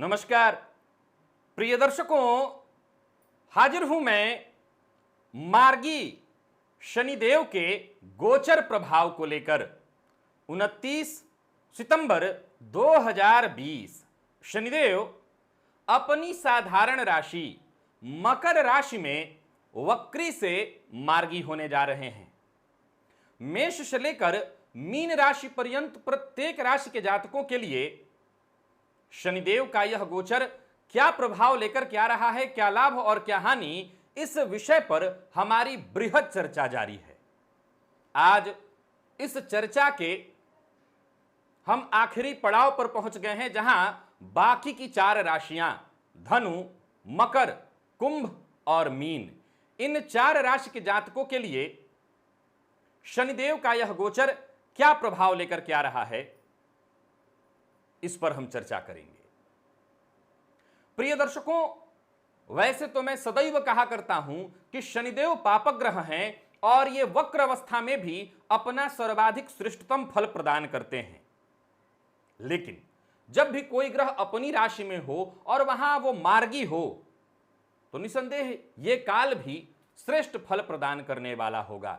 नमस्कार प्रिय दर्शकों, हाजिर हूं मैं मार्गी शनिदेव के गोचर प्रभाव को लेकर। 29 सितंबर 2020 शनिदेव अपनी साधारण राशि मकर राशि में वक्री से मार्गी होने जा रहे हैं। मेष से लेकर मीन राशि पर्यंत प्रत्येक राशि के जातकों के लिए शनिदेव का यह गोचर क्या प्रभाव लेकर के आ रहा है, क्या लाभ और क्या हानि, इस विषय पर हमारी बृहद चर्चा जारी है। आज इस चर्चा के हम आखिरी पड़ाव पर पहुंच गए हैं, जहां बाकी की 4 राशियां धनु, मकर, कुंभ और मीन, इन 4 राशि के जातकों के लिए शनिदेव का यह गोचर क्या प्रभाव लेकर के आ रहा है, इस पर हम चर्चा करेंगे। प्रिय दर्शकों, वैसे तो मैं सदैव कहा करता हूं कि शनिदेव पापक ग्रह हैं और ये वक्र अवस्था में भी अपना सर्वाधिक श्रेष्ठतम फल प्रदान करते हैं। लेकिन जब भी कोई ग्रह अपनी राशि में हो और वहां वो मार्गी हो, तो निसंदेह ये काल भी श्रेष्ठ फल प्रदान करने वाला होगा।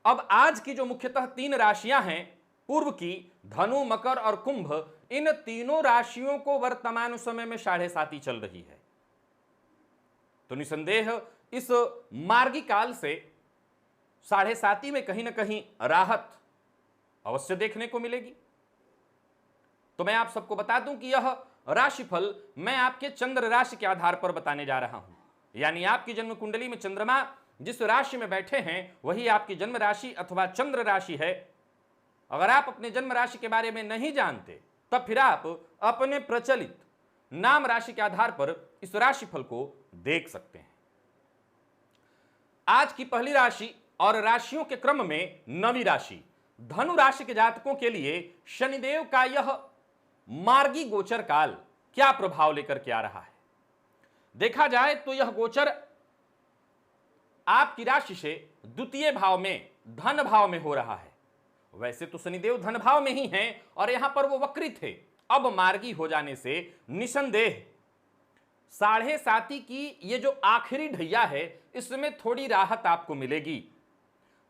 अब आज की जो मुख्यतः 3 राशियां हैं, पूर्व की धनु, मकर और कुंभ, इन तीनों राशियों को वर्तमान समय में 7.5 चल रही है। तो निसंदेह इस मार्गी काल से 7.5 में कहीं ना कहीं राहत अवश्य देखने को मिलेगी। तो मैं आप सबको बता दूं कि यह राशिफल मैं आपके चंद्र राशि के आधार पर बताने जा रहा हूं, यानी आपकी जन्म कुंडली में चंद्रमा जिस राशि में बैठे हैं वही आपकी जन्म राशि अथवा चंद्र राशि है। अगर आप अपने जन्म राशि के बारे में नहीं जानते, तब फिर आप अपने प्रचलित नाम राशि के आधार पर इस राशिफल को देख सकते हैं। आज की पहली राशि और राशियों के क्रम में 9वीं राशि धनु राशि के जातकों के लिए शनिदेव का यह मार्गी गोचर काल क्या प्रभाव लेकर के आ रहा है। देखा जाए तो यह गोचर आपकी राशि से द्वितीय भाव में, धन भाव में हो रहा है। वैसे तो शनिदेव धन भाव में ही हैं और यहां पर वो वक्री थे। अब मार्गी हो जाने से निसंदेह 7.5 की ये जो आखिरी ढैया है, इसमें थोड़ी राहत आपको मिलेगी।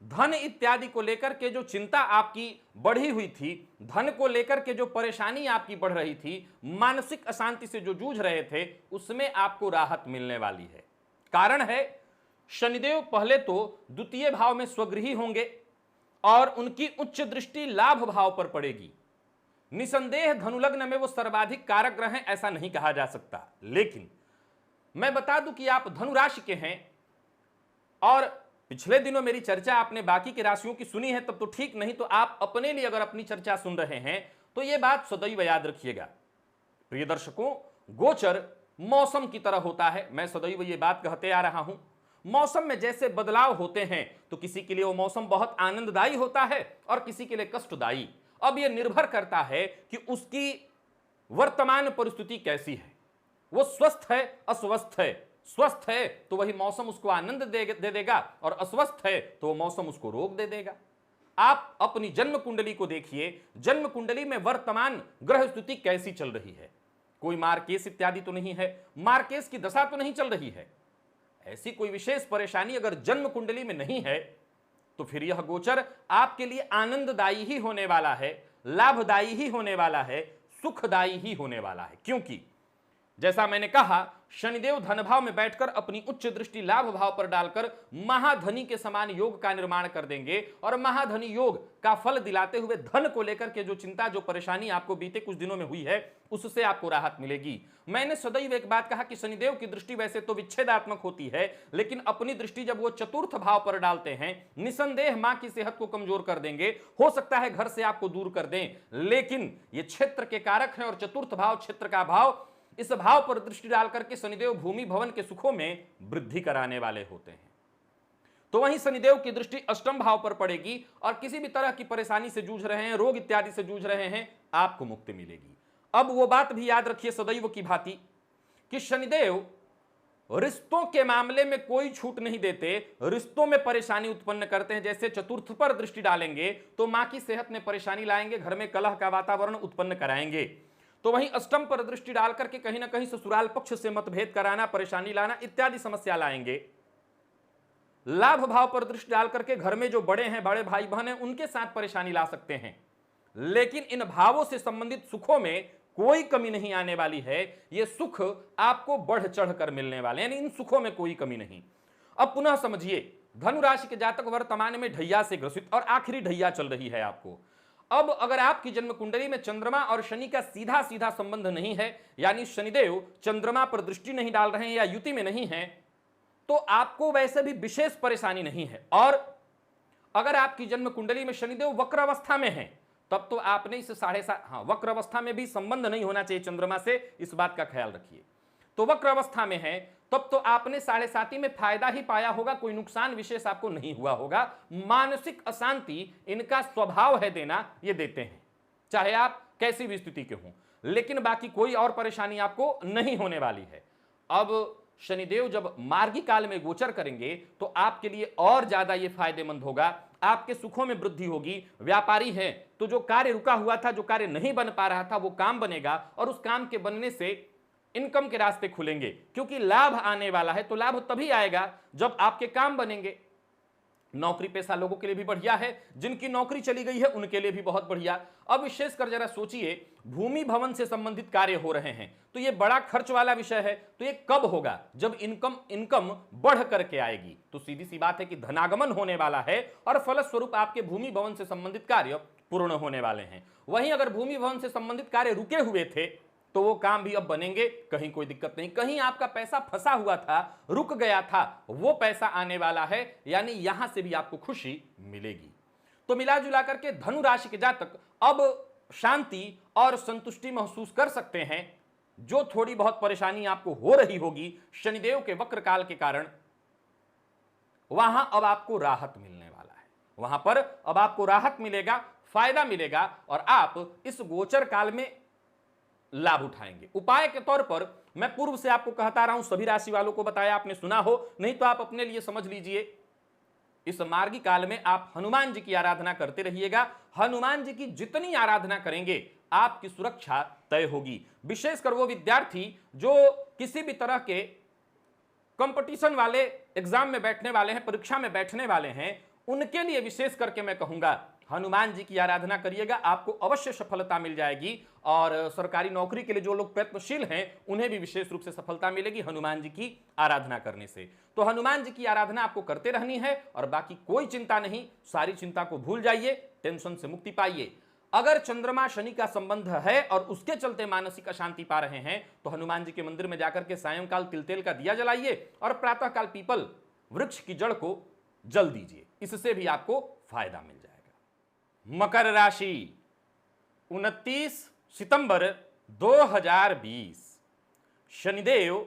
धन इत्यादि को लेकर के जो चिंता आपकी बढ़ी हुई थी, धन को लेकर के जो परेशानी आपकी बढ़ रही थी, मानसिक अशांति से जो जूझ रहे थे, उसमें आपको राहत मिलने वाली है। कारण है शनिदेव पहले तो द्वितीय भाव में स्वगृही होंगे और उनकी उच्च दृष्टि लाभ भाव पर पड़ेगी। निसंदेह धनुलग्न में वो सर्वाधिक कारक ग्रह हैं, ऐसा नहीं कहा जा सकता। लेकिन मैं बता दूं कि आप धनु राशि के हैं और पिछले दिनों मेरी चर्चा आपने बाकी की राशियों की सुनी है, तब तो ठीक, नहीं तो आप अपने लिए अगर अपनी चर्चा सुन रहे हैं तो यह बात सदैव याद रखिएगा। प्रिय दर्शकों, गोचर मौसम की तरह होता है। मैं सदैव ये बात कहते आ रहा हूं, मौसम में जैसे बदलाव होते हैं तो किसी के लिए वो मौसम बहुत आनंददायी होता है और किसी के लिए कष्टदायी। अब यह निर्भर करता है कि उसकी वर्तमान परिस्थिति कैसी है, वो स्वस्थ है, अस्वस्थ है। स्वस्थ है तो वही मौसम उसको आनंद दे देगा और अस्वस्थ है तो वो मौसम उसको रोग दे देगा। आप अपनी जन्म कुंडली को देखिए, जन्म कुंडली में वर्तमान ग्रह स्थिति कैसी चल रही है। कोई मार्केस इत्यादि तो नहीं है, मार्केस की दशा तो नहीं चल रही है। ऐसी कोई विशेष परेशानी अगर जन्म कुंडली में नहीं है तो फिर यह गोचर आपके लिए आनंददायी ही होने वाला है, लाभदायी ही होने वाला है, सुखदायी ही होने वाला है। क्योंकि जैसा मैंने कहा, शनिदेव धन भाव में बैठकर अपनी उच्च दृष्टि लाभ भाव पर डालकर महाधनी के समान योग का निर्माण कर देंगे और महाधनी योग का फल दिलाते हुए धन को लेकर के जो चिंता, जो परेशानी आपको बीते कुछ दिनों में हुई है, उससे आपको राहत मिलेगी। मैंने सदैव एक बात कहा कि शनिदेव की दृष्टि वैसे तो विच्छेदात्मक होती है, लेकिन अपनी दृष्टि जब वो चतुर्थ भाव पर डालते हैं, निसंदेह मां की सेहत को कमजोर कर देंगे। हो सकता है घर से आपको दूर कर दें, लेकिन ये क्षेत्र के कारक हैं और चतुर्थ भाव क्षेत्र का भाव, इस भाव पर दृष्टि डालकर के शनिदेव भूमि भवन के सुखों में वृद्धि कराने वाले होते हैं। तो वहीं शनिदेव की दृष्टि अष्टम भाव पर पड़ेगी और किसी भी तरह की परेशानी से जूझ रहे हैं, रोग इत्यादि से जूझ रहे हैं, आपको मुक्ति मिलेगी। अब वो बात भी याद रखिए सदैव की भांति कि शनिदेव रिश्तों के मामले में कोई छूट नहीं देते, रिश्तों में परेशानी उत्पन्न करते हैं। जैसे चतुर्थ पर दृष्टि डालेंगे तो मां की सेहत में परेशानी लाएंगे, घर में कलह का वातावरण उत्पन्न कराएंगे। तो वहीं अष्टम पर दृष्टि डालकर के कहीं ना कहीं ससुराल पक्ष से मतभेद कराना, परेशानी लाना इत्यादि समस्या लाएंगे। लाभ भाव पर दृष्टि डालकर के घर में जो बड़े हैं, बड़े भाई बहन हैं, उनके साथ परेशानी ला सकते हैं। लेकिन इन भावों से संबंधित सुखों में कोई कमी नहीं आने वाली है। ये सुख आपको बढ़ चढ़ कर मिलने वाले हैं, यानी इन सुखों में कोई कमी नहीं। अब पुनः समझिए, धनु राशि के जातक वर्तमान में ढैया से ग्रसित और आखिरी ढैया चल रही है आपको। अब अगर आपकी जन्म कुंडली में चंद्रमा और शनि का सीधा सीधा संबंध नहीं है, यानी शनिदेव चंद्रमा पर दृष्टि नहीं डाल रहे हैं या युति में नहीं है, तो आपको वैसे भी विशेष परेशानी नहीं है। और अगर आपकी जन्म कुंडली में शनिदेव वक्र अवस्था में है, तब तो आपने इस 7.5 वक्र अवस्था में भी संबंध नहीं होना चाहिए चंद्रमा से, इस बात का ख्याल रखिए। तो वक्र अवस्था में है तब तो आपने 7.5 में फायदा ही पाया होगा, कोई नुकसान विशेष आपको नहीं हुआ होगा। मानसिक अशांति इनका स्वभाव है देना, ये देते हैं चाहे आप कैसी भी स्थिति के हों, लेकिन बाकी कोई और परेशानी आपको नहीं होने वाली है। अब शनिदेव जब मार्गी काल में गोचर करेंगे तो आपके लिए और ज्यादा ये फायदेमंद होगा, आपके सुखों में वृद्धि होगी। व्यापारी है तो जो कार्य रुका हुआ था, जो कार्य नहीं बन पा रहा था, वो काम बनेगा और उस काम के बनने से इनकम के रास्ते खुलेंगे, क्योंकि लाभ आने वाला है। तो लाभ तभी आएगा जब आपके काम बनेंगे। नौकरी पेशा लोगों के लिए भी बढ़िया है, जिनकी नौकरी चली गई है उनके लिए भी बहुत बढ़िया। अब विशेषकर जरा सोचिए, भूमि भवन से संबंधित कार्य हो रहे हैं तो ये बड़ा खर्च वाला विषय है। तो ये कब होगा? जब इनकम बढ़ करके आएगी। तो सीधी सी बात है कि धनागमन होने वाला है और फलस्वरूप आपके भूमि भवन से संबंधित कार्य पूर्ण होने वाले हैं। वहीं अगर भूमि भवन से संबंधित कार्य रुके हुए थे तो वो काम भी अब बनेंगे, कहीं कोई दिक्कत नहीं। कहीं आपका पैसा फंसा हुआ था, रुक गया था, वो पैसा आने वाला है, यानी यहां से भी आपको खुशी मिलेगी। तो मिला जुला करके धनु राशि के जातक अब शांति और संतुष्टि महसूस कर सकते हैं। जो थोड़ी बहुत परेशानी आपको हो रही होगी शनिदेव के वक्र काल के कारण, वहां अब आपको राहत मिलने वाला है। वहां पर अब आपको राहत मिलेगा, फायदा मिलेगा और आप इस गोचर काल में लाभ उठाएंगे। उपाय के तौर पर मैं पूर्व से आपको कहता रहा हूं, सभी राशि वालों को बताया, आपने सुना हो, नहीं तो आप अपने लिए समझ लीजिए। इस मार्गी काल में आप हनुमान जी की आराधना करते रहिएगा। हनुमान जी की जितनी आराधना करेंगे आपकी सुरक्षा तय होगी। विशेषकर वो विद्यार्थी जो किसी भी तरह के कंपटीशन वाले एग्जाम में बैठने वाले हैं, परीक्षा में बैठने वाले हैं, उनके लिए विशेष करके मैं कहूंगा हनुमान जी की आराधना करिएगा, आपको अवश्य सफलता मिल जाएगी। और सरकारी नौकरी के लिए जो लोग प्रयत्नशील हैं उन्हें भी विशेष रूप से सफलता मिलेगी हनुमान जी की आराधना करने से। तो हनुमान जी की आराधना आपको करते रहनी है और बाकी कोई चिंता नहीं, सारी चिंता को भूल जाइए, टेंशन से मुक्ति पाइए। अगर चंद्रमा शनि का संबंध है और उसके चलते मानसिक अशांति पा रहे हैं तो हनुमान जी के मंदिर में जाकर के सायंकाल तिल तेल का दिया जलाइए और प्रातःकाल पीपल वृक्ष की जड़ को जल दीजिए, इससे भी आपको फायदा मिल जाएगा। मकर राशि 29 सितंबर 2020, शनिदेव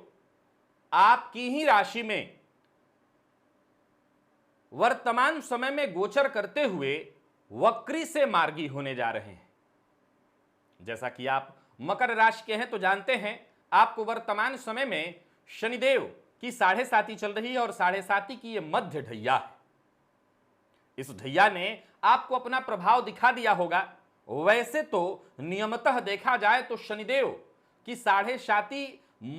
आपकी ही राशि में वर्तमान समय में गोचर करते हुए वक्री से मार्गी होने जा रहे हैं। जैसा कि आप मकर राशि के हैं तो जानते हैं आपको वर्तमान समय में शनिदेव की 7.5 चल रही है और 7.5 की यह मध्य ढैया है। इस ढैया ने आपको अपना प्रभाव दिखा दिया होगा। वैसे तो नियमतः देखा जाए तो शनिदेव की 7.5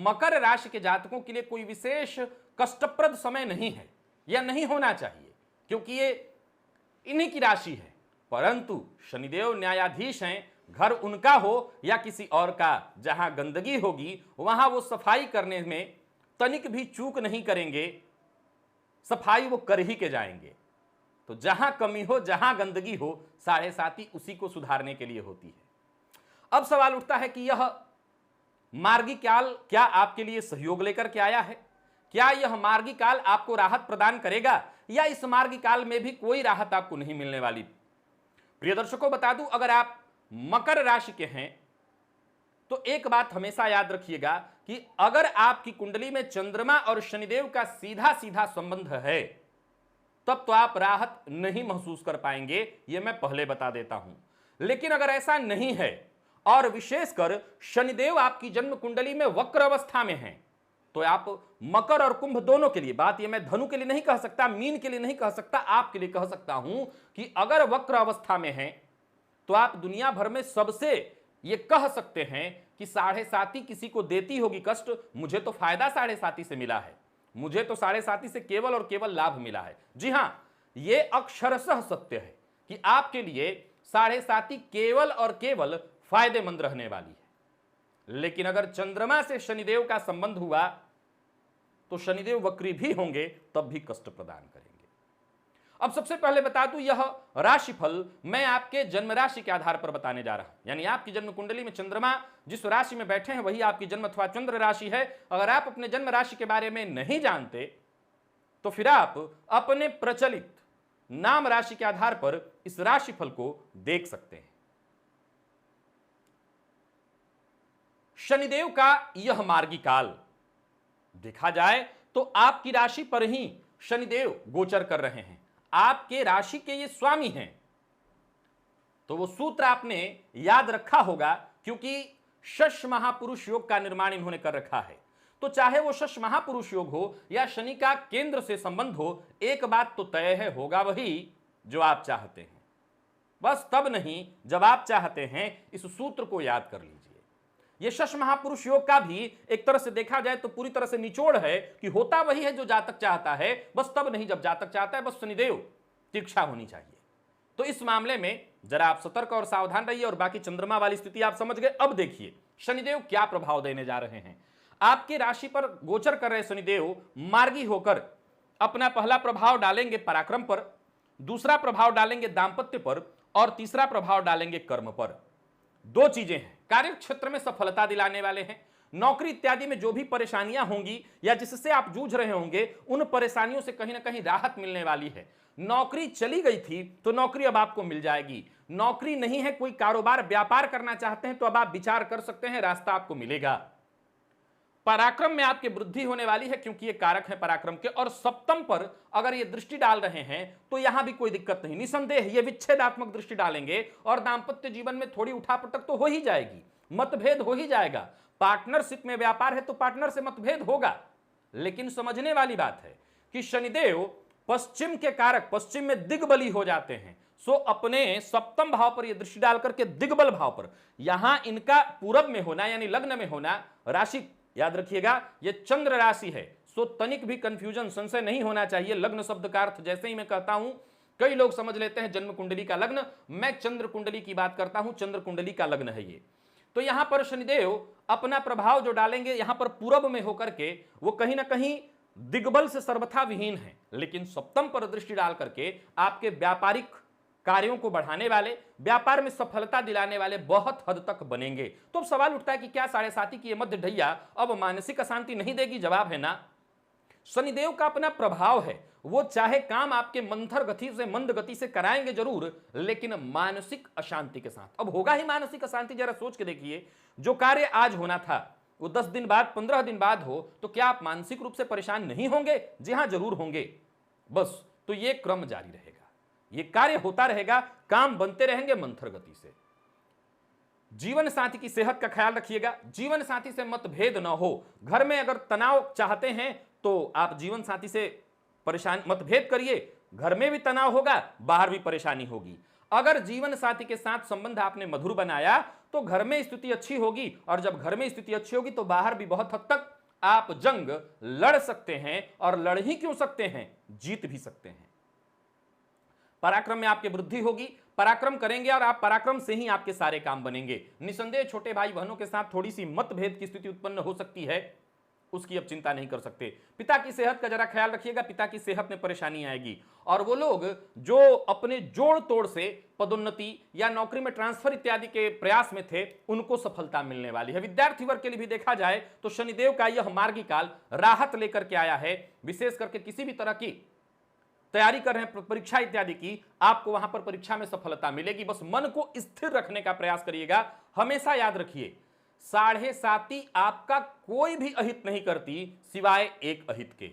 मकर राशि के जातकों के लिए कोई विशेष कष्टप्रद समय नहीं है, या नहीं होना चाहिए, क्योंकि ये इन्हीं की राशि है। परंतु शनिदेव न्यायाधीश हैं, घर उनका हो या किसी और का, जहां गंदगी होगी वहां वो सफाई करने में तनिक भी चूक नहीं करेंगे, सफाई वो कर ही के जाएंगे। तो जहां कमी हो, जहां गंदगी हो, 7.5 उसी को सुधारने के लिए होती है। अब सवाल उठता है कि यह मार्गी काल क्या आपके लिए सहयोग लेकर के आया है? क्या यह मार्गी काल आपको राहत प्रदान करेगा या इस मार्गी काल में भी कोई राहत आपको नहीं मिलने वाली? प्रिय दर्शकों, बता दूं, अगर आप मकर राशि के हैं तो एक बात हमेशा याद रखिएगा कि अगर आपकी कुंडली में चंद्रमा और शनिदेव का सीधा सीधा संबंध है तब तो आप राहत नहीं महसूस कर पाएंगे, यह मैं पहले बता देता हूं। लेकिन अगर ऐसा नहीं है और विशेषकर शनिदेव आपकी जन्म कुंडली में वक्र अवस्था में हैं, तो आप मकर और कुंभ दोनों के लिए, बात यह मैं धनु के लिए नहीं कह सकता, मीन के लिए नहीं कह सकता, आपके लिए कह सकता हूं कि अगर वक्र अवस्था में हैं तो आप दुनिया भर में सबसे ये कह सकते हैं कि साढ़े साती किसी को देती होगी कष्ट, मुझे तो फायदा साढ़े साती से मिला है, मुझे तो साढ़े साती से केवल और केवल लाभ मिला है। जी हां, यह अक्षरशः सत्य है कि आपके लिए साढ़े साती केवल और केवल फायदेमंद रहने वाली है। लेकिन अगर चंद्रमा से शनिदेव का संबंध हुआ तो शनिदेव वक्री भी होंगे, तब भी कष्ट प्रदान करेंगे। अब सबसे पहले बता दूं, यह राशिफल मैं आपके जन्म राशि के आधार पर बताने जा रहा हूं, यानी आपकी जन्म कुंडली में चंद्रमा जिस राशि में बैठे हैं वही आपकी जन्म अथवा चंद्र राशि है। अगर आप अपने जन्म राशि के बारे में नहीं जानते तो फिर आप अपने प्रचलित नाम राशि के आधार पर इस राशिफल को देख सकते हैं। शनिदेव का यह मार्गी काल देखा जाए तो आपकी राशि पर ही शनिदेव गोचर कर रहे हैं, आपके राशि के ये स्वामी हैं। तो वो सूत्र आपने याद रखा होगा, क्योंकि शश महापुरुष योग का निर्माण इन्होंने कर रखा है। तो चाहे वो शश महापुरुष योग हो या शनि का केंद्र से संबंध हो, एक बात तो तय है, होगा वही जो आप चाहते हैं। बस तब नहीं जब आप चाहते हैं। इस सूत्र को याद कर लीजिए। यह शश महापुरुष योग का भी एक तरह से देखा जाए तो पूरी तरह से निचोड़ है कि होता वही है जो जातक चाहता है, बस तब नहीं जब जातक चाहता है। बस शनिदेव तीक्षा होनी चाहिए। तो इस मामले में जरा आप सतर्क और सावधान रहिए। और बाकी चंद्रमा वाली स्थिति आप समझ गए। अब देखिए शनिदेव क्या प्रभाव देने जा रहे हैं। आपकी राशि पर गोचर कर रहे शनिदेव मार्गी होकर अपना पहला प्रभाव डालेंगे पराक्रम पर, दूसरा प्रभाव डालेंगे दांपत्य पर और तीसरा प्रभाव डालेंगे कर्म पर। दो चीजें हैं, कार्य क्षेत्र में सफलता दिलाने वाले हैं। नौकरी इत्यादि में जो भी परेशानियां होंगी या जिससे आप जूझ रहे होंगे, उन परेशानियों से कहीं ना कहीं राहत मिलने वाली है। नौकरी चली गई थी तो नौकरी अब आपको मिल जाएगी। नौकरी नहीं है, कोई कारोबार व्यापार करना चाहते हैं तो अब आप विचार कर सकते हैं, रास्ता आपको मिलेगा। पराक्रम में आपकी वृद्धि होने वाली है, क्योंकि ये कारक है पराक्रम के। और सप्तम पर अगर ये दृष्टि डाल रहे हैं तो यहां भी कोई दिक्कत नहीं, निसंदेह ये विच्छेदात्मक दृष्टि डालेंगे और दांपत्य जीवन में थोड़ी उठापटक तो हो ही जाएगी, मतभेद हो ही जाएगा। पार्टनरशिप में व्यापार है तो पार्टनर से मतभेद होगा। लेकिन समझने वाली बात है कि शनिदेव पश्चिम के कारक, पश्चिम में दिग्बली हो जाते हैं। सो अपने सप्तम भाव पर यह दृष्टि डाल करके दिग्बल भाव पर, यहां इनका पूरब में होना यानी लग्न में होना, राशि याद रखिएगा ये चंद्र राशि है। सो तनिक भी कंफ्यूजन, संशय नहीं होना चाहिए। लग्न शब्द का अर्थ जैसे ही मैं कहता हूं कई लोग समझ लेते हैं जन्म कुंडली का लग्न, मैं चंद्र कुंडली की बात करता हूं, चंद्र कुंडली का लग्न है ये। तो यहां पर शनिदेव अपना प्रभाव जो डालेंगे यहां पर पूरब में होकर के, वो कहीं ना कहीं दिग्बल से सर्वथा विहीन है, लेकिन सप्तम पर दृष्टि डाल करके आपके व्यापारिक कार्यों को बढ़ाने वाले, व्यापार में सफलता दिलाने वाले बहुत हद तक बनेंगे। तो अब सवाल उठता है कि क्या साढ़े साती की ये मध्य ढैया अब मानसिक अशांति नहीं देगी? जवाब है ना। शनिदेव का अपना प्रभाव है, वो चाहे काम आपके मंथर गति से, मंद गति से कराएंगे जरूर, लेकिन मानसिक अशांति के साथ। अब होगा ही मानसिक अशांति, जरा सोच के देखिए। जो कार्य आज होना था वो 10 दिन बाद, 15 दिन बाद हो, तो क्या आप मानसिक रूप से परेशान नहीं होंगे? जी हां, जरूर होंगे। बस तो ये क्रम जारी रहेगा, ये कार्य होता रहेगा, काम बनते रहेंगे मंथर गति से। जीवन साथी की सेहत का ख्याल रखिएगा, जीवन साथी से मतभेद न हो। घर में अगर तनाव चाहते हैं तो आप जीवन साथी से परेशान मतभेद करिए, घर में भी तनाव होगा, बाहर भी परेशानी होगी। अगर जीवन साथी के साथ संबंध आपने मधुर बनाया तो घर में स्थिति अच्छी होगी, और जब घर में स्थिति अच्छी होगी तो बाहर भी बहुत हद तक आप जंग लड़ सकते हैं, और लड़ ही क्यों सकते हैं, जीत भी सकते हैं। पराक्रम में आपकी वृद्धि होगी, पराक्रम करेंगे और आप पराक्रम से ही आपके सारे काम बनेंगे। निसंदेह छोटे भाई बहनों के साथ थोड़ी सी मतभेद की स्थिति उत्पन्न हो सकती है, उसकी अब चिंता नहीं कर सकते। पिता की सेहत का जरा ख्याल रखिएगा, पिता की सेहत में परेशानी आएगी। और वो लोग जो अपने जोड़ तोड़ से पदोन्नति या नौकरी में ट्रांसफर इत्यादि के प्रयास में थे, उनको सफलता मिलने वाली है। विद्यार्थी वर्ग के लिए भी देखा जाए तो शनिदेव का यह मार्गी काल राहत लेकर के आया है। विशेष करके किसी भी तरह की तैयारी कर रहे हैं परीक्षा इत्यादि की, आपको वहां पर परीक्षा में सफलता मिलेगी। बस मन को स्थिर रखने का प्रयास करिएगा। हमेशा याद रखिए, साढ़े साती आपका कोई भी अहित नहीं करती सिवाय एक अहित के।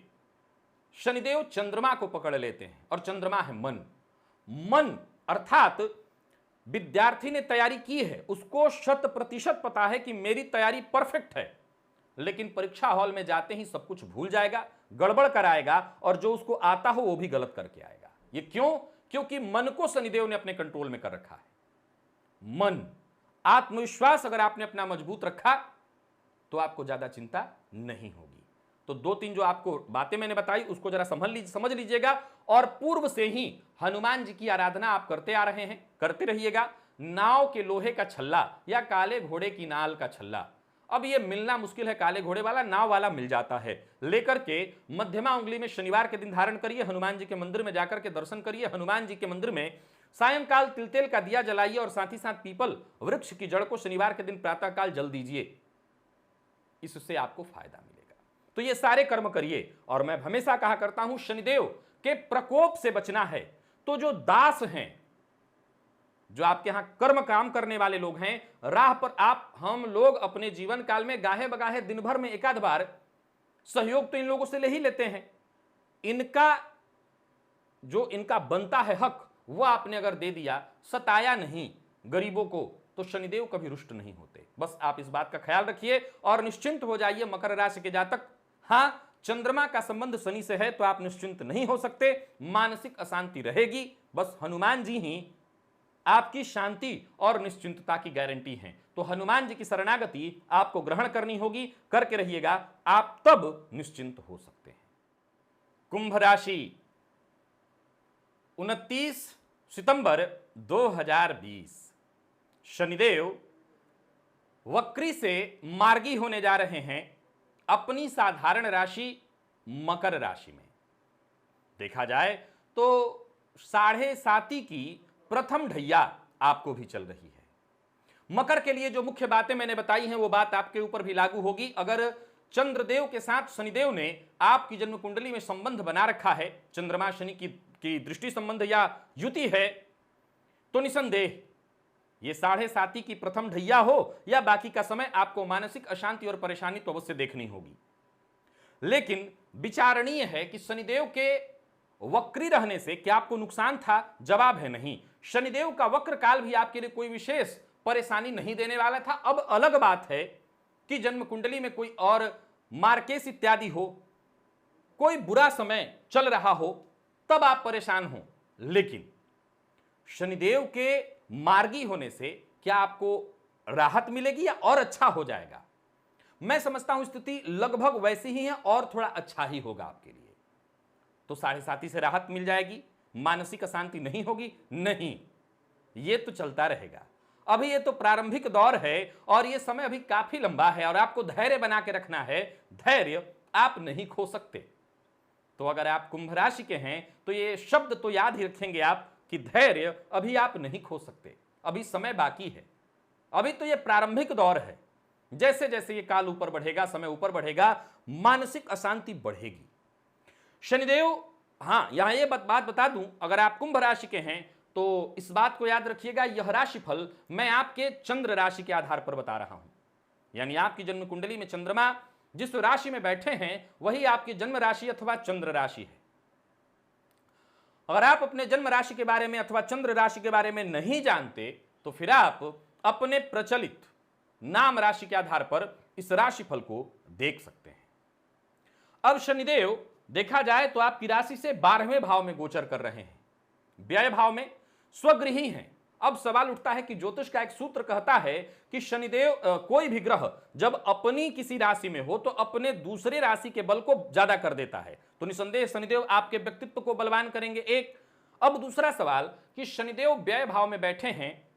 शनिदेव चंद्रमा को पकड़ लेते हैं, और चंद्रमा है मन। मन अर्थात विद्यार्थी ने तैयारी की है, उसको 100% पता है कि मेरी तैयारी परफेक्ट है, लेकिन परीक्षा हॉल में जाते ही सब कुछ भूल जाएगा, गड़बड़ कराएगा, और जो उसको आता हो वो भी गलत करके आएगा। ये क्यों? क्योंकि मन को शनिदेव ने अपने कंट्रोल में कर रखा है। मन आत्मविश्वास अगर आपने अपना मजबूत रखा तो आपको ज्यादा चिंता नहीं होगी। तो दो तीन जो आपको बातें मैंने बताई उसको जरा समझ लीजिएगा, और पूर्व से ही हनुमान जी की आराधना आप करते आ रहे हैं, करते रहिएगा। नाव के लोहे का छल्ला या काले घोड़े की नाल का छल्ला, अब ये मिलना मुश्किल है, काले घोड़े वाला, नाव वाला मिल जाता है, लेकर के मध्यमा उंगली में शनिवार के दिन धारण करिए, हनुमान जी के मंदिर में जाकर के दर्शन करिए। हनुमान जी के मंदिर में सायंकाल तिल का दिया जलाइए, और साथ ही साथ पीपल वृक्ष की जड़ को शनिवार के दिन प्रातःकाल जल दीजिए, इससे आपको फायदा मिलेगा। तो ये सारे कर्म करिए। और मैं हमेशा कहा करता हूं, शनिदेव के प्रकोप से बचना है तो जो दास हैं, जो आपके यहां कर्म काम करने वाले लोग हैं, राह पर हम लोग अपने जीवन काल में गाहे बगाहे दिन भर में एकाध बार सहयोग तो इन लोगों से ले ही लेते हैं। इनका बनता है हक वह आपने अगर दे दिया, सताया नहीं गरीबों को, तो शनिदेव कभी रुष्ट नहीं होते। बस आप इस बात का ख्याल रखिए और निश्चिंत हो जाइए। मकर राशि के जातक, हां चंद्रमा का संबंध शनि से है तो आप निश्चिंत नहीं हो सकते, मानसिक अशांति रहेगी। बस हनुमान जी ही आपकी शांति और निश्चिंतता की गारंटी हैं। तो हनुमान जी की शरणागति आपको ग्रहण करनी होगी, करके रहिएगा, आप तब निश्चिंत हो सकते हैं। कुंभ राशि, 29 सितंबर 2020 शनिदेव वक्री से मार्गी होने जा रहे हैं अपनी साधारण राशि मकर राशि में। देखा जाए तो 7.5 की प्रथम ढैया आपको भी चल रही है। मकर के लिए जो मुख्य बातें मैंने बताई हैं वो बात आपके ऊपर भी लागू होगी। अगर चंद्रदेव के साथ शनिदेव ने आपकी जन्म कुंडली में संबंध बना रखा है, चंद्रमा शनि की दृष्टि संबंध या युति है, तो निसंदेह ये 7.5 की प्रथम ढैया हो या बाकी का समय आपको मानसिक अशांति और परेशानी तो अवश्य देखनी होगी। लेकिन विचारणीय है कि शनिदेव के वक्री रहने से क्या आपको नुकसान था? जवाब है नहीं। शनिदेव का वक्र काल भी आपके लिए कोई विशेष परेशानी नहीं देने वाला था। अब अलग बात है कि जन्म कुंडली में कोई और मार्केस इत्यादि हो, कोई बुरा समय चल रहा हो, तब आप परेशान हो। लेकिन शनिदेव के मार्गी होने से क्या आपको राहत मिलेगी या और अच्छा हो जाएगा? मैं समझता हूं स्थिति लगभग वैसी ही है और थोड़ा अच्छा ही होगा आपके लिए। तो 7.5 से राहत मिल जाएगी, मानसिक अशांति नहीं होगी, नहीं, ये तो चलता रहेगा। अभी ये तो प्रारंभिक दौर है और ये समय अभी काफी लंबा है और आपको धैर्य बना के रखना है। धैर्य आप नहीं खो सकते। तो अगर आप कुंभ राशि के हैं तो ये शब्द तो याद ही रखेंगे आप कि धैर्य अभी आप नहीं खो सकते, अभी समय बाकी है। अभी तो ये प्रारंभिक दौर है। जैसे जैसे ये काल ऊपर बढ़ेगा, समय ऊपर बढ़ेगा, मानसिक अशांति बढ़ेगी। शनिदेव, हां यहां ये बात बता दूं, अगर आप कुंभ राशि के हैं तो इस बात को याद रखिएगा, यह राशिफल मैं आपके चंद्र राशि के आधार पर बता रहा हूं। यानी आपकी जन्म कुंडली में चंद्रमा जिस राशि में बैठे हैं वही आपकी जन्म राशि अथवा चंद्र राशि है। अगर आप अपने जन्म राशि के बारे में अथवा चंद्र राशि के बारे में नहीं जानते तो फिर आप अपने प्रचलित नाम राशि के आधार पर इस राशिफल को देख सकते हैं। अब शनिदेव देखा जाए तो आपकी राशि से 12वें भाव में गोचर कर रहे हैं, व्यय भाव में, स्वगृही हैं। अब सवाल उठता है कि ज्योतिष का एक सूत्र कहता है कि शनिदेव कोई भी ग्रह जब अपनी किसी राशि में हो तो अपने दूसरे राशि के बल को ज्यादा कर देता है। तो निसंदेह शनिदेव आपके व्यक्तित्व को बलवान करेंगे, एक। अब दूसरा सवाल कि शनिदेव व्यय भाव में बैठे हैं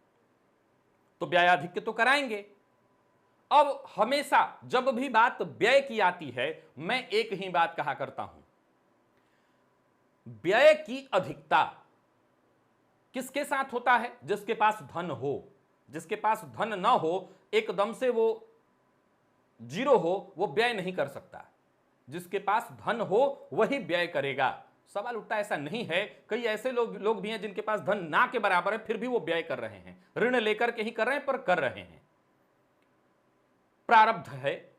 तो व्ययाधिक्य तो कराएंगे। अब हमेशा जब भी बात व्यय की आती है मैं एक ही बात कहा करता हूं, व्यय की अधिकता किसके साथ होता है? जिसके पास धन हो। जिसके पास धन न हो, एकदम से वो जीरो हो, वो व्यय नहीं कर सकता। जिसके पास धन हो वही व्यय करेगा। सवाल उठता ऐसा नहीं है, कई ऐसे लोग भी हैं जिनके पास धन ना के बराबर है फिर भी वो व्यय कर रहे हैं, ऋण लेकर के ही कर रहे हैं पर कर रहे हैं। प्रारब्ध है।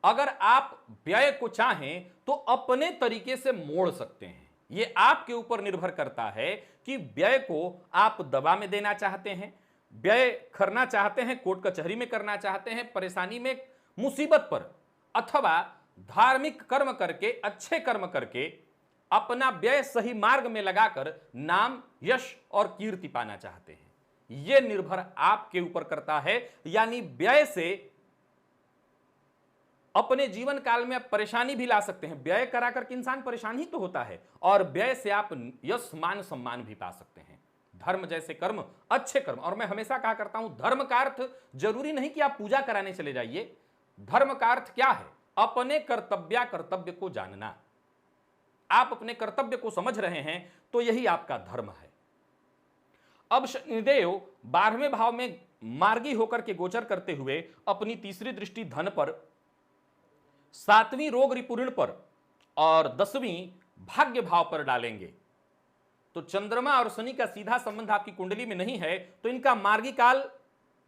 अगर आप व्यय को चाहें तो अपने तरीके से मोड़ सकते हैं। यह आपके ऊपर निर्भर करता है कि व्यय को आप दवा में देना चाहते हैं, व्यय करना चाहते हैं, कोर्ट कचहरी में करना चाहते हैं, परेशानी में, मुसीबत पर, अथवा धार्मिक कर्म करके, अच्छे कर्म करके अपना व्यय सही मार्ग में लगाकर नाम, यश और कीर्ति पाना चाहते हैं। यह निर्भर आपके ऊपर करता है। यानी व्यय से अपने जीवन काल में आप परेशानी भी ला सकते हैं। व्यय करा करके इंसान परेशान ही तो होता है, और व्यय से आप यश मान सम्मान भी पा सकते हैं। धर्म जैसे कर्म अच्छे कर्म, और मैं हमेशा कहा करता हूं धर्म का अर्थ जरूरी नहीं कि आप पूजा कराने चले जाइए। धर्म का अर्थ क्या है? अपने कर्तव्य को जानना। आप अपने कर्तव्य को समझ रहे हैं तो यही आपका धर्म है। अब शनिदेव 12वें भाव में मार्गी होकर के गोचर करते हुए अपनी तीसरी दृष्टि धन पर, 7वीं रोग रिपुऋण पर और 10वीं भाग्य भाव पर डालेंगे। तो चंद्रमा और शनि का सीधा संबंध आपकी कुंडली में नहीं है, तो इनका मार्गी काल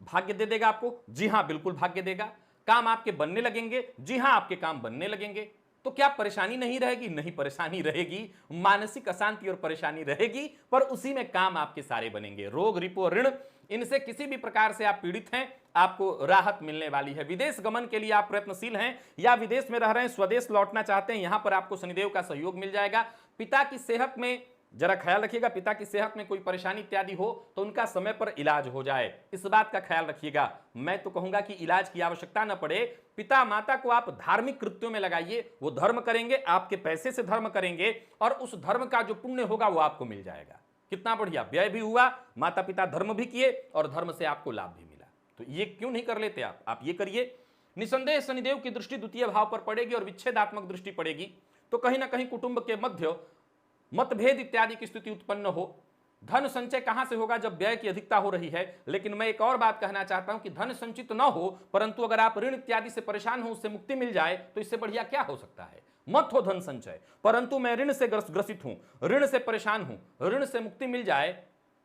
भाग्य दे देगा आपको। जी हां, बिल्कुल भाग्य देगा। काम आपके बनने लगेंगे। जी हां, आपके काम बनने लगेंगे। तो क्या परेशानी नहीं रहेगी? नहीं, परेशानी रहेगी, मानसिक अशांति और परेशानी रहेगी, पर उसी में काम आपके सारे बनेंगे। रोग रिपु ऋण, इनसे किसी भी प्रकार से आप पीड़ित हैं, आपको राहत मिलने वाली है। विदेश गमन के लिए आप प्रयत्नशील हैं या विदेश में रह रहे हैं, स्वदेश लौटना चाहते हैं, यहां पर आपको शनिदेव का सहयोग मिल जाएगा। पिता की सेहत में जरा ख्याल रखिएगा। पिता की सेहत में कोई परेशानी इत्यादि हो तो उनका समय पर इलाज हो जाए, इस बात का ख्याल रखिएगा। मैं तो कहूंगा कि इलाज की आवश्यकता न पड़े। पिता माता को आप धार्मिक कृत्यों में लगाइए, वो धर्म करेंगे, आपके पैसे से धर्म करेंगे, और उस धर्म का जो पुण्य होगा वो आपको मिल जाएगा। कितना बढ़िया, व्यय भी हुआ, माता पिता धर्म भी किए और धर्म से आपको लाभ भी मिला। तो ये क्यों नहीं कर लेते आप ये करिए। निसंदेह शनिदेव की दृष्टि द्वितीय भाव पर पड़ेगी और विच्छेदात्मक दृष्टि पड़ेगी, तो कहीं ना कहीं कुटुंब के मध्य मतभेद इत्यादि की स्थिति उत्पन्न हो। धन संचय कहां से होगा? जब व्यय की अधिकता हो रही है। लेकिन मैं एक और बात कहना चाहता हूं कि धन संचित न हो, परंतु अगर आप ऋण इत्यादि से परेशान हो, उससे मुक्ति मिल जाए, तो इससे बढ़िया क्या हो सकता है? मत हो धन संचय, परंतु मैं ऋण से ग्रसित हूं, ऋण से परेशान हूं, ऋण से मुक्ति मिल जाए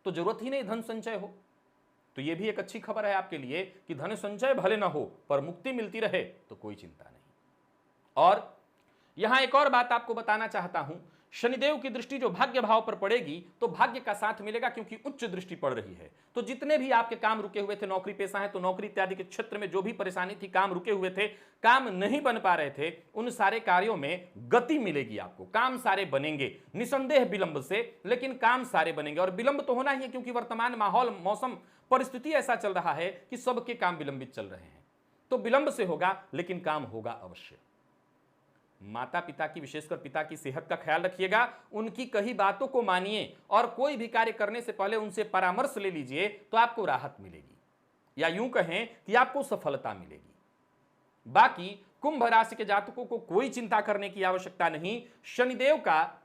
तो जरूरत ही नहीं धन संचय हो। तो यह भी एक अच्छी खबर है आपके लिए कि धन संचय भले ना हो पर मुक्ति मिलती रहे तो कोई चिंता नहीं। और यहां एक और बात आपको बताना चाहता हूं, शनिदेव की दृष्टि जो भाग्य भाव पर पड़ेगी तो भाग्य का साथ मिलेगा, क्योंकि उच्च दृष्टि पड़ रही है। तो जितने भी आपके काम रुके हुए थे, नौकरी पेशा है तो नौकरी इत्यादि के क्षेत्र में जो भी परेशानी थी, काम रुके हुए थे, काम नहीं बन पा रहे थे, उन सारे कार्यों में गति मिलेगी आपको। काम सारे बनेंगे, निसंदेह विलंब से, लेकिन काम सारे बनेंगे। और विलंब तो होना ही है, क्योंकि वर्तमान माहौल, मौसम, परिस्थिति ऐसा चल रहा है कि सबके काम विलंबित चल रहे हैं। तो विलंब से होगा, लेकिन काम होगा अवश्य। माता पिता की, विशेषकर पिता की सेहत का ख्याल रखिएगा, उनकी कही बातों को मानिए और कोई भी कार्य करने से पहले उनसे परामर्श ले लीजिए, तो आपको राहत मिलेगी, या यूं कहें कि आपको सफलता मिलेगी। बाकी कुंभ राशि के जातकों को कोई चिंता करने की आवश्यकता नहीं। शनिदेव का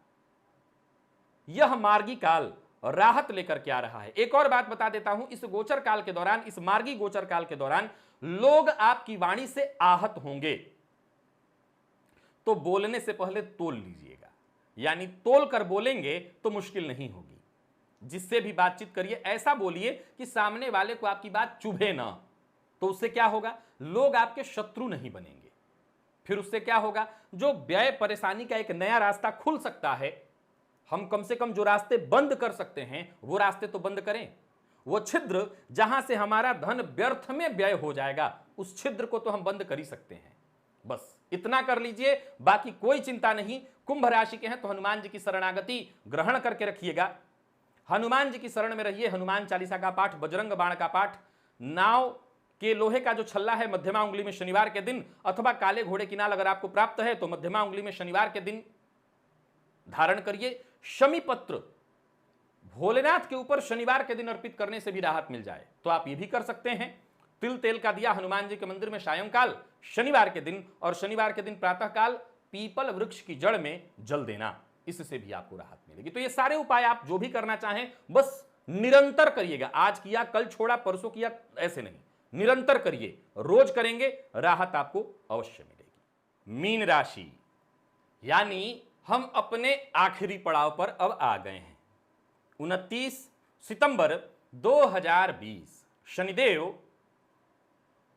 यह मार्गी काल राहत लेकर के आ रहा है। एक और बात बता देता हूं, इस गोचर काल के दौरान, इस मार्गी गोचर काल के दौरान लोग आपकी वाणी से आहत होंगे, तो बोलने से पहले तोल लीजिएगा। यानी तोल कर बोलेंगे तो मुश्किल नहीं होगी। जिससे भी बातचीत करिए ऐसा बोलिए कि सामने वाले को आपकी बात चुभे ना, तो उससे क्या होगा? लोग आपके शत्रु नहीं बनेंगे। फिर उससे क्या होगा? जो व्यय परेशानी का एक नया रास्ता खुल सकता है, हम कम से कम जो रास्ते बंद कर सकते हैं वो रास्ते तो बंद करें। वो छिद्र जहां से हमारा धन व्यर्थ में व्यय हो जाएगा, उस छिद्र को तो हम बंद कर ही सकते हैं। बस इतना कर लीजिए, बाकी कोई चिंता नहीं। कुंभ राशि के हैं तो हनुमान जी की शरणागति ग्रहण करके रखिएगा। हनुमान जी की शरण में रहिए। हनुमान चालीसा का पाठ, बजरंग बाण का पाठ, नाव के लोहे का जो छल्ला है मध्यमा उंगली में शनिवार के दिन, अथवा काले घोड़े की नाल अगर आपको प्राप्त है तो मध्यमा उंगली में शनिवार के दिन धारण करिए। शमी पत्र भोलेनाथ के ऊपर शनिवार के दिन अर्पित करने से भी राहत मिल जाए तो आप ये भी कर सकते हैं। तिल तेल का दिया हनुमान जी के मंदिर में सायंकाल शनिवार के दिन, और शनिवार के दिन प्रातःकाल पीपल वृक्ष की जड़ में जल देना, इससे भी आपको राहत मिलेगी। तो ये सारे उपाय आप जो भी करना चाहें बस निरंतर करिएगा। आज किया, कल छोड़ा, परसों किया, ऐसे नहीं, निरंतर करिए। रोज करेंगे, राहत आपको अवश्य मिलेगी। मीन राशि, यानी हम अपने आखिरी पड़ाव पर अब आ गए हैं। 29 सितंबर 2020 शनिदेव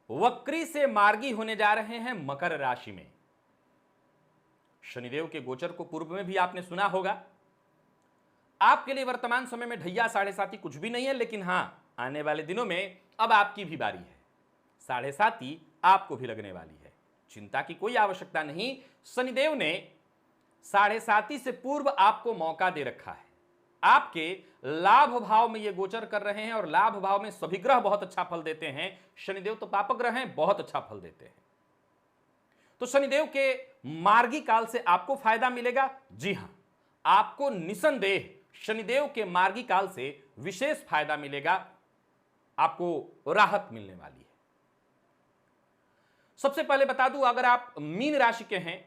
वक्री से मार्गी होने जा रहे हैं मकर राशि में। शनिदेव के गोचर को पूर्व में भी आपने सुना होगा। आपके लिए वर्तमान समय में ढैया 7.5 कुछ भी नहीं है, लेकिन हां, आने वाले दिनों में अब आपकी भी बारी है। 7.5 आपको भी लगने वाली है, चिंता की कोई आवश्यकता नहीं। शनिदेव ने 7.5 से पूर्व आपको मौका दे रखा है। आपके लाभ भाव में ये गोचर कर रहे हैं और लाभ भाव में सभी ग्रह बहुत अच्छा फल देते हैं। शनिदेव तो पापक ग्रह हैं, बहुत अच्छा फल देते हैं। तो शनिदेव के मार्गी काल से आपको फायदा मिलेगा। जी हां, आपको निसंदेह शनिदेव के मार्गी काल से विशेष फायदा मिलेगा, आपको राहत मिलने वाली है। सबसे पहले बता दूं, अगर आप मीन राशि के हैं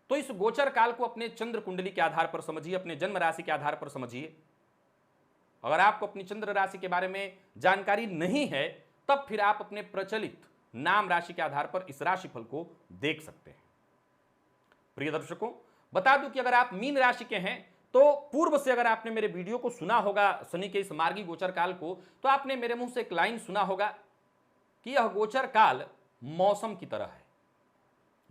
तो इस गोचर काल को अपने चंद्र कुंडली के आधार पर समझिए, अपने जन्म राशि के आधार पर समझिए। अगर आपको अपनी चंद्र राशि के बारे में जानकारी नहीं है, तब फिर आप अपने प्रचलित नाम राशि के आधार पर इस राशिफल को देख सकते हैं। प्रिय दर्शकों, बता दूं कि अगर आप मीन राशि के हैं तो पूर्व से अगर आपने मेरे वीडियो को सुना होगा शनि के इस मार्गी गोचर काल को, तो आपने मेरे मुंह से एक लाइन सुना होगा कि यह गोचर काल मौसम की तरह है।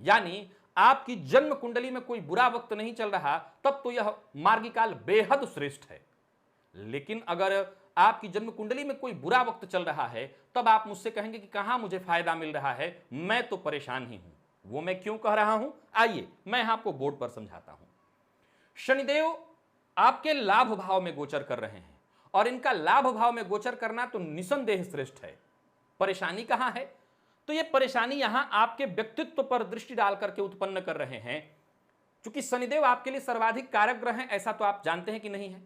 यानी आपकी जन्म कुंडली में कोई बुरा वक्त नहीं चल रहा, तब तो यह मार्गी काल बेहद श्रेष्ठ है। लेकिन अगर आपकी जन्म कुंडली में कोई बुरा वक्त चल रहा है, तब आप मुझसे कहेंगे कि कहां मुझे फायदा मिल रहा है, मैं तो परेशान ही हूं। वो मैं क्यों कह रहा हूं, आइए मैं आपको बोर्ड पर समझाता हूं। शनिदेव आपके लाभ भाव में गोचर कर रहे हैं और इनका लाभ भाव में गोचर करना तो निसंदेह श्रेष्ठ है। परेशानी कहां है, तो यह परेशानी यहां आपके व्यक्तित्व पर दृष्टि डाल करके उत्पन्न कर रहे हैं। क्योंकि शनिदेव आपके लिए सर्वाधिक कारक ग्रह हैं, ऐसा तो आप जानते हैं कि नहीं है।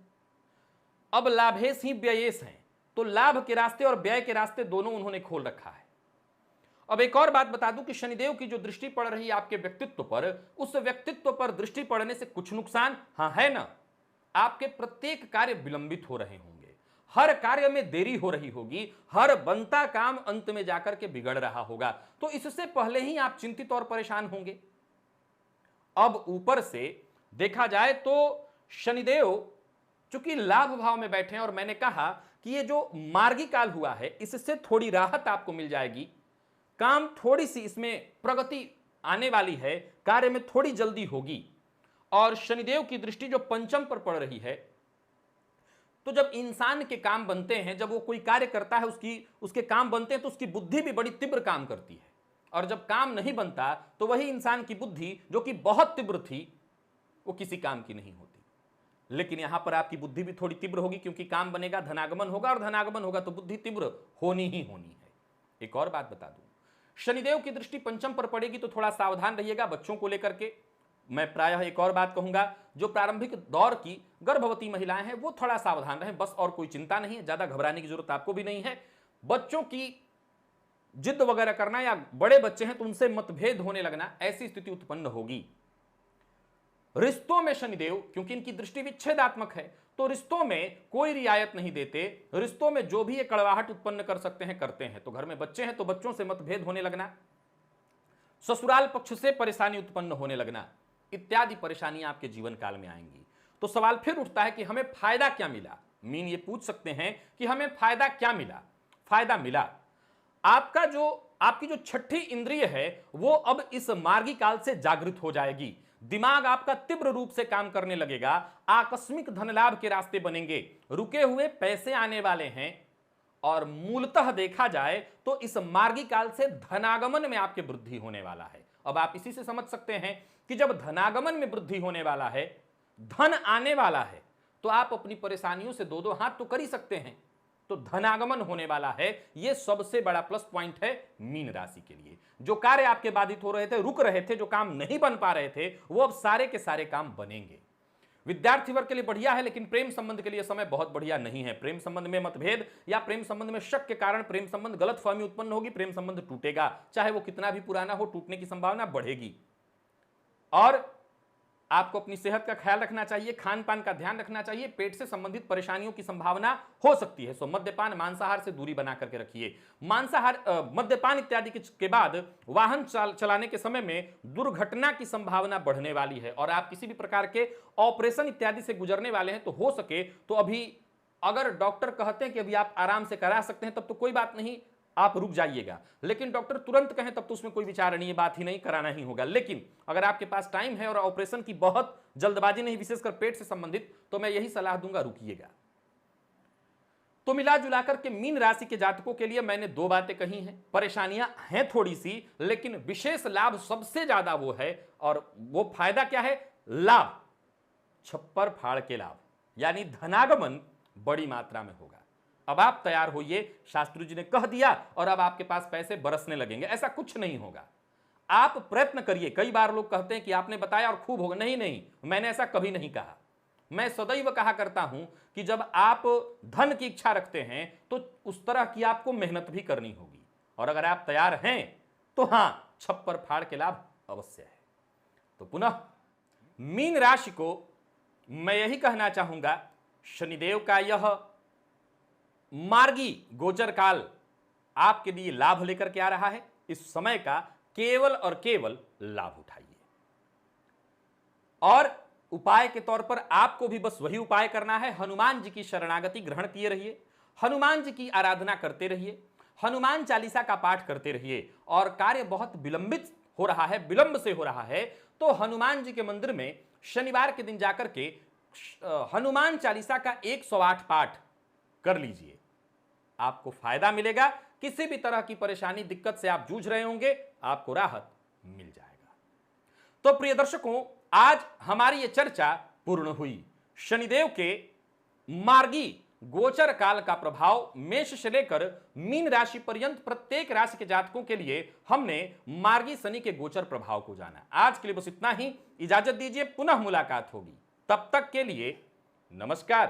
अब लाभेश ही व्ययेश हैं, तो लाभ के रास्ते और व्यय के रास्ते दोनों उन्होंने खोल रखा है। अब एक और बात बता दूं कि शनिदेव की जो दृष्टि पड़ रही है आपके व्यक्तित्व पर, उस व्यक्तित्व पर दृष्टि पड़ने से कुछ नुकसान हां है ना। आपके प्रत्येक कार्य विलंबित हो रहे होंगे, हर कार्य में देरी हो रही होगी, हर बनता काम अंत में जाकर के बिगड़ रहा होगा। तो इससे पहले ही आप चिंतित और परेशान होंगे। अब ऊपर से देखा जाए तो शनिदेव चूंकि लाभ भाव में बैठे हैं और मैंने कहा कि ये जो मार्गी काल हुआ है, इससे थोड़ी राहत आपको मिल जाएगी। काम थोड़ी सी इसमें प्रगति आने वाली है, कार्य में थोड़ी जल्दी होगी। और शनिदेव की दृष्टि जो पंचम पर पड़ रही है, तो जब इंसान के काम बनते हैं, जब वो कोई कार्य करता है, उसके काम बनते हैं, तो उसकी बुद्धि भी बड़ी तीव्र काम करती है। और जब काम नहीं बनता तो वही इंसान की बुद्धि जो कि बहुत तीव्र थी, वो किसी काम की नहीं होती। लेकिन यहां पर आपकी बुद्धि भी थोड़ी तीव्र होगी, क्योंकि काम बनेगा, धनागमन होगा, और धनागमन होगा तो बुद्धि तीव्र होनी ही होनी है। एक और बात बता दूं, शनिदेव की दृष्टि पंचम पर पड़ेगी तो थोड़ा सावधान रहिएगा बच्चों को लेकर के। मैं प्रायः एक और बात कहूंगा, जो प्रारंभिक दौर की गर्भवती महिलाएं हैं वो थोड़ा सावधान रहें, बस, और कोई चिंता नहीं है। ज्यादा घबराने की जरूरत आपको भी नहीं है। बच्चों की जिद वगैरह करना, या बड़े बच्चे हैं तो उनसे मतभेद होने लगना, ऐसी स्थिति उत्पन्न होगी। रिश्तों में शनिदेव, क्योंकि इनकी दृष्टि विच्छेदात्मक है, तो रिश्तों में कोई रियायत नहीं देते। रिश्तों में जो भी ये कड़वाहट उत्पन्न कर सकते हैं करते हैं। तो घर में बच्चे हैं तो बच्चों से मतभेद होने लगना, ससुराल पक्ष से परेशानी उत्पन्न होने लगना, इत्यादि परेशानियां आपके जीवन काल में आएंगी। तो सवाल फिर उठता है कि हमें फायदा क्या मिला। मीन ये पूछ सकते हैं कि हमें फायदा क्या मिला। फायदा मिला, आपकी जो छठी इंद्रिय है वो अब इस मार्गी काल से जागृत हो जाएगी। दिमाग आपका तीव्र रूप से काम करने लगेगा। आकस्मिक धन लाभ के रास्ते बनेंगे, रुके हुए पैसे आने वाले हैं। और मूलतः देखा जाए तो इस मार्गी काल से धनागमन में आपके वृद्धि होने वाला है। अब आप इसी से समझ सकते हैं कि जब धनागमन में वृद्धि होने वाला है, धन आने वाला है, तो आप अपनी परेशानियों से दो दो हाथ तो कर ही सकते हैं। तो धनागमन होने वाला है, यह सबसे बड़ा प्लस पॉइंट है मीन राशि के लिए। जो कार्य आपके बाधित हो रहे थे, रुक रहे थे, जो काम नहीं बन पा रहे थे, वो अब सारे के सारे काम बनेंगे। विद्यार्थी वर्ग के लिए बढ़िया है, लेकिन प्रेम संबंध के लिए समय बहुत बढ़िया नहीं है। प्रेम संबंध में मतभेद या प्रेम संबंध में शक के कारण प्रेम संबंध गलतफहमी उत्पन्न होगी, प्रेम संबंध टूटेगा। चाहे वो कितना भी पुराना हो, टूटने की संभावना बढ़ेगी। और आपको अपनी सेहत का ख्याल रखना चाहिए, खान पान का ध्यान रखना चाहिए। पेट से संबंधित परेशानियों की संभावना हो सकती है। सो मद्यपान, मांसाहार से दूरी बना करके रखिए। मांसाहार, मद्यपान इत्यादि के बाद वाहन चलाने के समय में दुर्घटना की संभावना बढ़ने वाली है। और आप किसी भी प्रकार के ऑपरेशन इत्यादि से गुजरने वाले हैं, तो हो सके तो अभी, अगर डॉक्टर कहते हैं कि अभी आप आराम से करा सकते हैं, तब तो कोई बात नहीं, आप रुक जाइएगा। लेकिन डॉक्टर तुरंत कहें तब तो उसमें कोई विचार नहीं है, बात ही नहीं, कराना ही होगा। लेकिन अगर आपके पास टाइम है और ऑपरेशन की बहुत जल्दबाजी नहीं, विशेषकर पेट से संबंधित, तो मैं यही सलाह दूंगा, रुकिएगा। तो मिला जुलाकर के मीन राशि के जातकों के लिए मैंने दो बातें कही हैं। परेशानियां हैं थोड़ी सी, लेकिन विशेष लाभ सबसे ज्यादा वो है। और वो फायदा क्या है? लाभ, छप्पर फाड़ के लाभ। यानी धनागमन बड़ी मात्रा में होगा। अब आप तैयार होइए, शास्त्री जी ने कह दिया और अब आपके पास पैसे बरसने लगेंगे, ऐसा कुछ नहीं होगा। आप प्रयत्न करिए। कई बार लोग कहते हैं कि आपने बताया और खूब होगा। नहीं नहीं, मैंने ऐसा कभी नहीं कहा। मैं सदैव कहा करता हूं कि जब आप धन की इच्छा रखते हैं तो उस तरह की आपको मेहनत भी करनी होगी, और अगर आप तैयार हैं तो हां, छप्पर फाड़ के लाभ अवश्य है। तो पुनः मीन राशि को मैं यही कहना चाहूंगा, शनिदेव का यह मार्गी गोचर काल आपके लिए लाभ लेकर के आ रहा है। इस समय का केवल और केवल लाभ उठाइए, और उपाय के तौर पर आपको भी बस वही उपाय करना है। हनुमान जी की शरणागति ग्रहण किए रहिए, हनुमान जी की आराधना करते रहिए, हनुमान चालीसा का पाठ करते रहिए। और कार्य बहुत विलंबित हो रहा है, विलंब से हो रहा है, तो हनुमान जी के मंदिर में शनिवार के दिन जाकर के हनुमान चालीसा का 108 पाठ कर लीजिए, आपको फायदा मिलेगा। किसी भी तरह की परेशानी दिक्कत से आप जूझ रहे होंगे, आपको राहत मिल जाएगा। तो प्रिय दर्शकों, आज हमारी ये चर्चा पूर्ण हुई। शनिदेव के मार्गी गोचर काल का प्रभाव मेष से लेकर मीन राशि पर्यंत प्रत्येक राशि के जातकों के लिए हमने मार्गी शनि के गोचर प्रभाव को जाना। आज के लिए बस इतना ही, इजाजत दीजिए, पुनः मुलाकात होगी। तब तक के लिए नमस्कार।